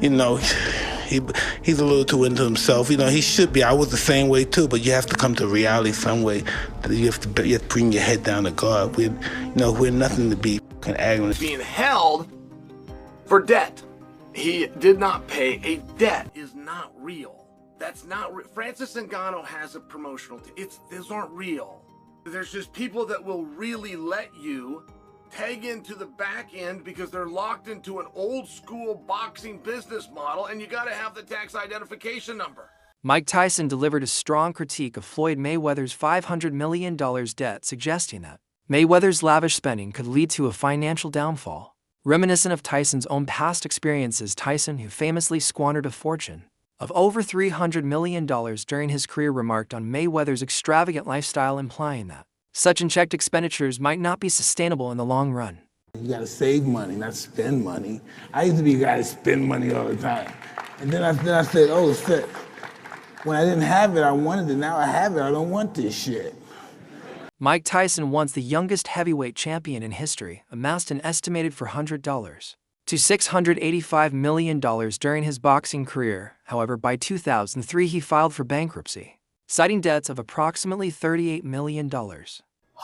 You know, he he's a little too into himself. You know, he should be. I was the same way too, but you have to come to reality some way. You have to bring your head down to God. We're nothing to be fucking arguing. Being held for debt. He did not pay. A debt is not real. That's not real. Francis Ngannou has a promotional. Those aren't real. There's just people that will really let you tag into the back end because they're locked into an old school boxing business model, and you got to have the tax identification number. Mike Tyson delivered a strong critique of Floyd Mayweather's $500 million debt, suggesting that Mayweather's lavish spending could lead to a financial downfall. Reminiscent of Tyson's own past experiences, Tyson, who famously squandered a fortune of over $300 million during his career, remarked on Mayweather's extravagant lifestyle, implying that such unchecked expenditures might not be sustainable in the long run. You gotta save money, not spend money. I used to be a guy that spend money all the time. And then I said, oh shit, when I didn't have it, I wanted it, now I have it, I don't want this shit. Mike Tyson, once the youngest heavyweight champion in history, amassed an estimated $400 to $685 million during his boxing career. However, by 2003 he filed for bankruptcy, citing debts of approximately $38 million.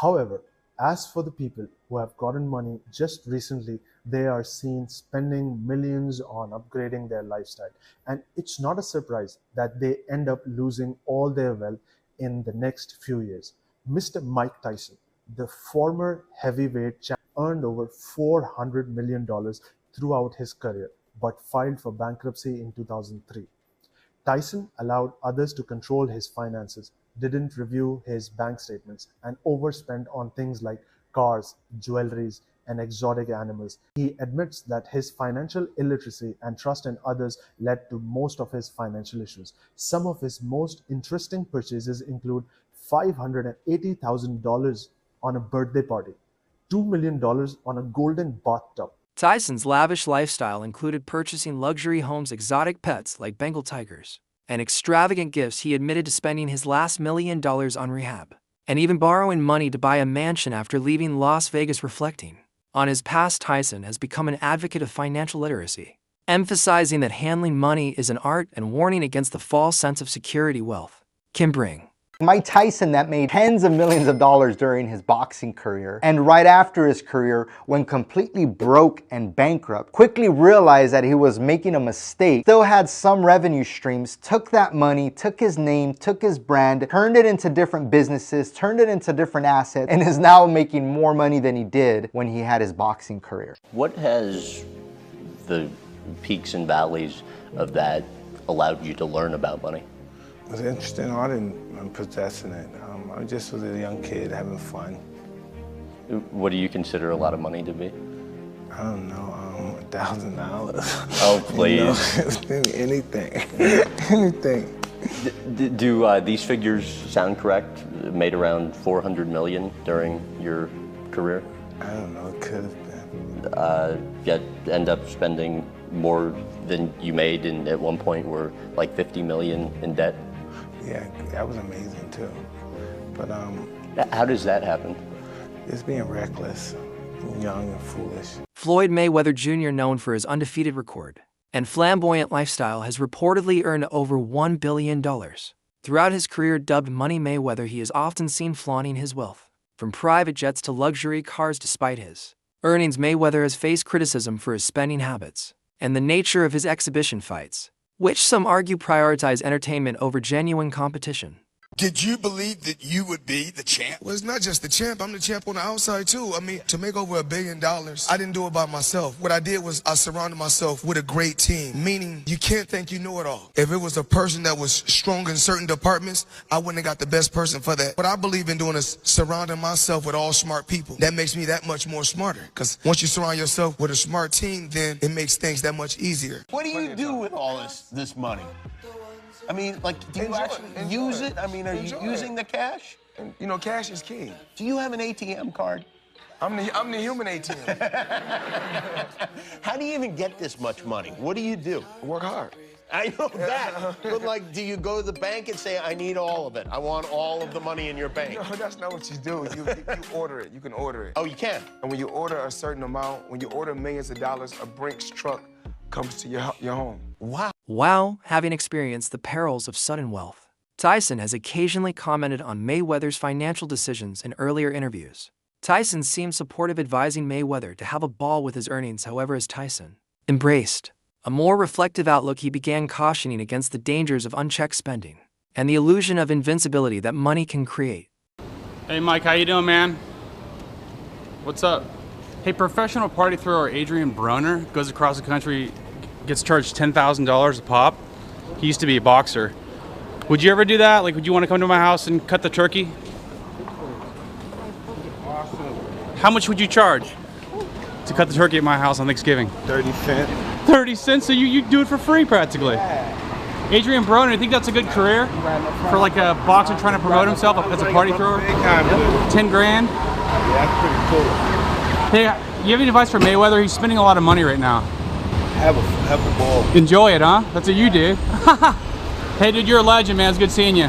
However, as for the people who have gotten money just recently, they are seen spending millions on upgrading their lifestyle. And it's not a surprise that they end up losing all their wealth in the next few years. Mr. Mike Tyson, the former heavyweight champ, earned over $400 million throughout his career, but filed for bankruptcy in 2003. Tyson allowed others to control his finances, didn't review his bank statements, and overspent on things like cars, jewelries, and exotic animals. He admits that his financial illiteracy and trust in others led to most of his financial issues. Some of his most interesting purchases include $580,000 on a birthday party, $2 million on a golden bathtub. Tyson's lavish lifestyle included purchasing luxury homes, exotic pets like Bengal tigers, and extravagant gifts. He admitted to spending his last $1 million on rehab, and even borrowing money to buy a mansion after leaving Las Vegas. Reflecting on his past, Tyson has become an advocate of financial literacy, emphasizing that handling money is an art and warning against the false sense of security wealth can bring. Mike Tyson, that made tens of millions of dollars during his boxing career, and right after his career, when completely broke and bankrupt, quickly realized that he was making a mistake, still had some revenue streams, took that money, took his name, took his brand, turned it into different businesses, turned it into different assets, and is now making more money than he did when he had his boxing career. What has the peaks and valleys of that allowed you to learn about money? It was interesting. I didn't possessing it. I just was a young kid having fun. What do you consider a lot of money to be? I don't know, $1,000. Oh, please. You know, anything, anything. Do these figures sound correct? Made around $400 million during your career? I don't know, it could have been. Yet end up spending more than you made, and at one point were like $50 million in debt? Yeah, that was amazing too. But how does that happen? Just being reckless, young and foolish. Floyd Mayweather Jr., known for his undefeated record and flamboyant lifestyle, has reportedly earned over $1 billion. Throughout his career, dubbed Money Mayweather, he is often seen flaunting his wealth, from private jets to luxury cars. Despite his earnings, Mayweather has faced criticism for his spending habits and the nature of his exhibition fights, which some argue prioritize entertainment over genuine competition. Did you believe that you would be the champ? Well, it's not just the champ. I'm the champ on the outside, too. I mean, to make over $1 billion, I didn't do it by myself. What I did was I surrounded myself with a great team, meaning you can't think you know it all. If it was a person that was strong in certain departments, I wouldn't have got the best person for that. What I believe in doing is surrounding myself with all smart people. That makes me that much more smarter, because once you surround yourself with a smart team, then it makes things that much easier. What do you do with all this money? I mean, like, do you actually use it? I mean, are you using the cash? And, you know, cash is king. Do you have an ATM card? I'm the human ATM. How do you even get this much money? What do you do? Work hard. I know that. But, like, do you go to the bank and say, I need all of it? I want all of the money in your bank. No, that's not what you do. You order it. You can order it. Oh, you can? And when you order a certain amount, when you order millions of dollars, a Brinks truck comes to your home. Wow. While having experienced the perils of sudden wealth, Tyson has occasionally commented on Mayweather's financial decisions in earlier interviews. Tyson seemed supportive, advising Mayweather to have a ball with his earnings. However, as Tyson embraced a more reflective outlook, he began cautioning against the dangers of unchecked spending and the illusion of invincibility that money can create. Hey Mike, how you doing, man? What's up? Hey, professional party thrower Adrian Broner goes across the country, gets charged $10,000 a pop. He used to be a boxer. Would you ever do that? Like, would you want to come to my house and cut the turkey? How much would you charge to cut the turkey at my house on Thanksgiving? 30 cents. 30 cents? So you do it for free practically. Adrian Broner, I think that's a good career for like a boxer trying to promote himself as a party thrower. 10 grand? Yeah, that's pretty cool. Hey, you have any advice for Mayweather? He's spending a lot of money right now. Have a ball. Enjoy it, huh? That's what you do. Hey, dude, you're a legend, man. It's good seeing you.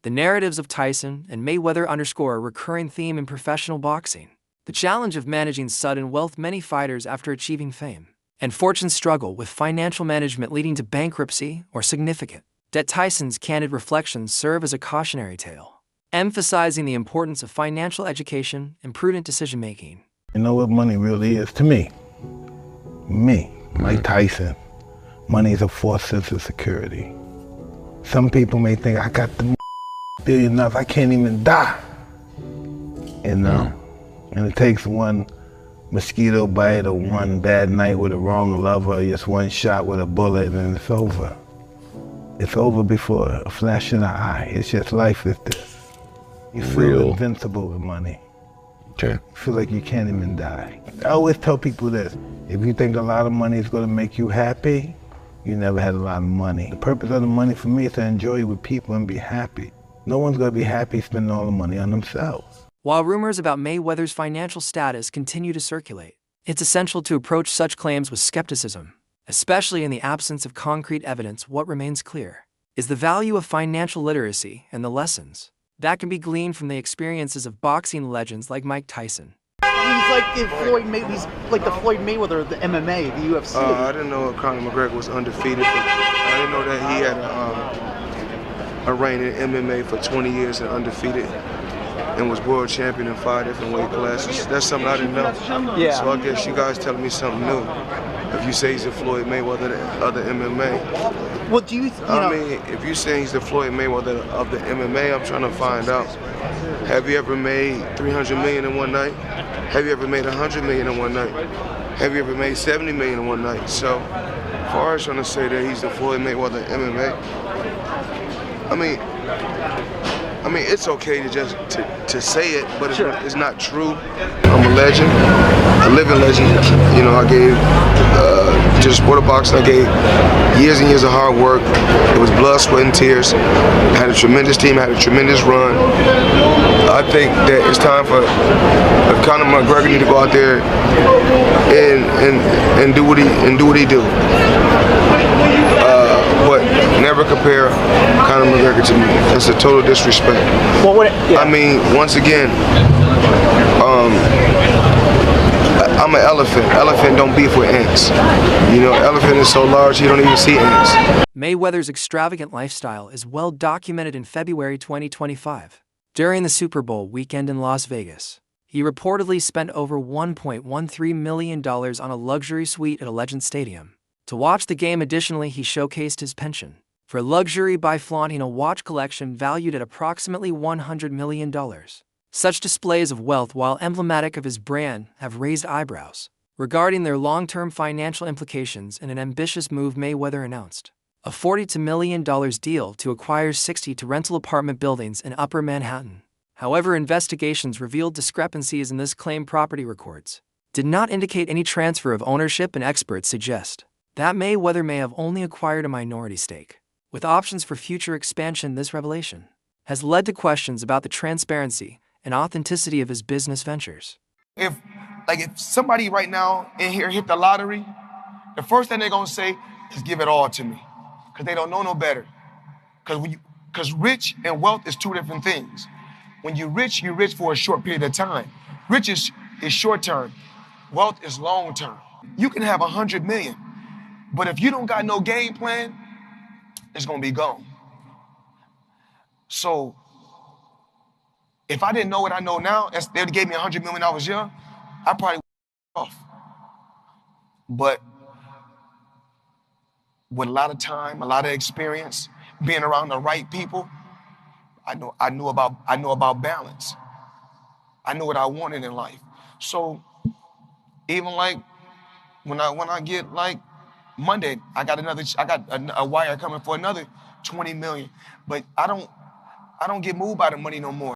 The narratives of Tyson and Mayweather underscore a recurring theme in professional boxing: the challenge of managing sudden wealth. Many fighters, after achieving fame and fortune, struggle with financial management, leading to bankruptcy or significant debt. Tyson's candid reflections serve as a cautionary tale, emphasizing the importance of financial education and prudent decision-making. You know what money really is to me? Me, Mike Tyson. Money is a false sense of security. Some people may think I got the billion enough, I can't even die. You know? And it takes one mosquito bite or one bad night with a wrong lover, or just one shot with a bullet, and it's over. It's over before a flash in the eye. It's just life is this. You feel invincible with money. Okay. You feel like you can't even die. I always tell people this: if you think a lot of money is going to make you happy, you never had a lot of money. The purpose of the money for me is to enjoy it with people and be happy. No one's going to be happy spending all the money on themselves. While rumors about Mayweather's financial status continue to circulate, it's essential to approach such claims with skepticism, especially in the absence of concrete evidence. What remains clear is the value of financial literacy and the lessons that can be gleaned from the experiences of boxing legends like Mike Tyson. He's like the Floyd Mayweather of the MMA, the UFC. I didn't know Conor McGregor was undefeated, but I didn't know that he had a reign in MMA for 20 years and undefeated, and was world champion in 5 different weight classes. That's something I didn't know. Yeah. So I guess you guys telling me something new. If you say he's the Floyd Mayweather of the MMA. Well, do you I mean, if you say he's the Floyd Mayweather of the MMA, I'm trying to find out. Have you ever made 300 million in one night? Have you ever made 100 million in one night? Have you ever made 70 million in one night? So, as far as trying to say that he's the Floyd Mayweather of MMA, I mean, it's okay to just to say it, but it's not true. I'm a legend, a living legend. You know, I gave to the sport of boxing. I gave years and years of hard work. It was blood, sweat, and tears. I had a tremendous team. I had a tremendous run. I think that it's time for Conor McGregor to go out there and do what he do. But never compare Conor McGregor to me. That's a total disrespect. I mean, once again, I'm an elephant. Elephant don't beef with ants. You know, elephant is so large he don't even see ants. Mayweather's extravagant lifestyle is well documented. In February 2025, during the Super Bowl weekend in Las Vegas, he reportedly spent over $1.13 million on a luxury suite at a Legend Stadium to watch the game. Additionally, he showcased his penchant for luxury by flaunting a watch collection valued at approximately $100 million. Such displays of wealth, while emblematic of his brand, have raised eyebrows regarding their long-term financial implications. In an ambitious move, Mayweather announced a $42 million deal to acquire 60 rental apartment buildings in Upper Manhattan. However, investigations revealed discrepancies in this claim. Property records did not indicate any transfer of ownership, and experts suggest that Mayweather may have only acquired a minority stake, with options for future expansion. This revelation has led to questions about the transparency and authenticity of his business ventures. If somebody right now in here hit the lottery, the first thing they're gonna say is give it all to me, because they don't know no better. Because rich and wealth is two different things. When you're rich for a short period of time. Riches is short term. Wealth is long term. You can have 100 million, but if you don't got no game plan, it's gonna be gone. So if I didn't know what I know now, they'd gave me 100 million when I was young, I probably would off. But with a lot of time, a lot of experience, being around the right people, I knew about balance. I knew what I wanted in life. So even like when I get like Monday, I got a wire coming for another 20 million. But I don't get moved by the money no more.